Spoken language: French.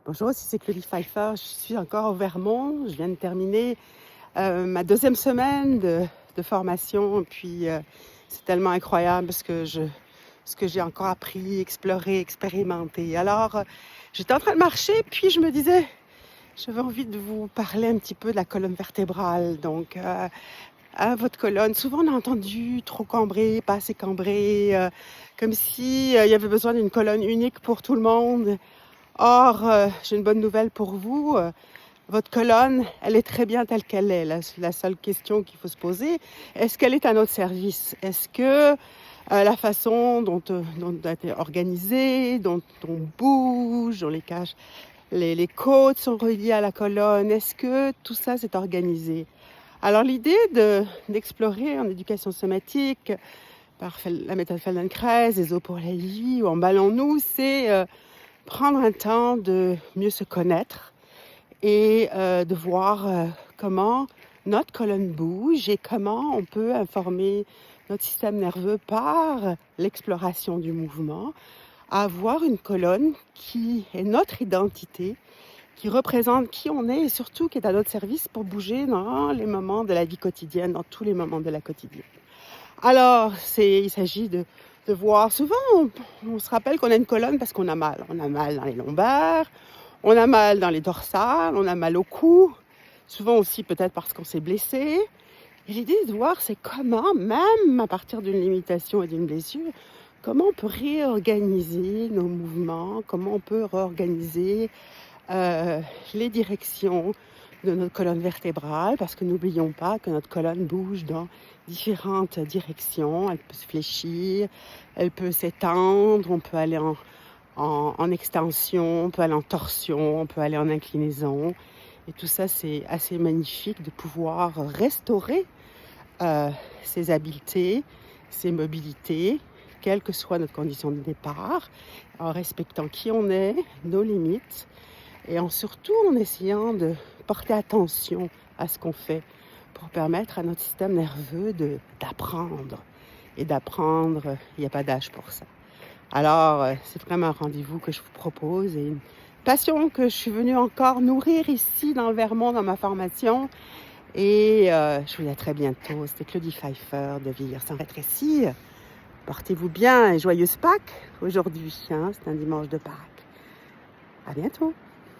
Bonjour, ici c'est Claudie Pfeiffer. Je suis encore au Vermont. Je viens de terminer ma deuxième semaine de formation. Puis c'est tellement incroyable ce que j'ai encore appris, exploré, expérimenté. Alors, j'étais en train de marcher, puis je me disais, j'avais envie de vous parler un petit peu de la colonne vertébrale. Donc, votre colonne, souvent on a entendu trop cambré, pas assez cambré, comme si il y avait besoin d'une colonne unique pour tout le monde. Or, j'ai une bonne nouvelle pour vous. Votre colonne, elle est très bien telle qu'elle est. La seule question qu'il faut se poser, est-ce qu'elle est à notre service? Est-ce que la façon dont elle est organisée, dont on bouge, dont les côtes sont reliées à la colonne, est-ce que tout ça c'est organisé? Alors l'idée d'explorer en éducation somatique, par la méthode Feldenkrais, les os pour la vie ou Emballons-nous, c'est prendre un temps de mieux se connaître et de voir comment notre colonne bouge et comment on peut informer notre système nerveux par l'exploration du mouvement, à avoir une colonne qui est notre identité, qui représente qui on est et surtout qui est à notre service pour bouger dans les moments de la vie quotidienne, dans tous les moments de la quotidienne. Alors, il s'agit de voir, souvent on se rappelle qu'on a une colonne parce qu'on a mal. On a mal dans les lombaires, on a mal dans les dorsales, on a mal au cou, souvent aussi peut-être parce qu'on s'est blessé. Et l'idée de voir, c'est comment, même à partir d'une limitation et d'une blessure, comment on peut réorganiser nos mouvements, comment on peut réorganiser les directions de notre colonne vertébrale, parce que n'oublions pas que notre colonne bouge dans différentes directions. Elle peut se fléchir, elle peut s'étendre, on peut aller en extension, on peut aller en torsion, on peut aller en inclinaison. Et tout ça, c'est assez magnifique de pouvoir restaurer ses habiletés, ses mobilités, quelle que soit notre condition de départ, en respectant qui on est, nos limites, et surtout en essayant de porter attention à ce qu'on fait pour permettre à notre système nerveux d'apprendre. Et d'apprendre, il n'y a pas d'âge pour ça. Alors, c'est vraiment un rendez-vous que je vous propose et une passion que je suis venue encore nourrir ici dans le Vermont, dans ma formation. Et je vous dis à très bientôt. C'était Claudie Pfeiffer de Vieillir sans rétrécir. Portez-vous bien et joyeuse Pâques aujourd'hui. C'est un dimanche de Pâques. À bientôt.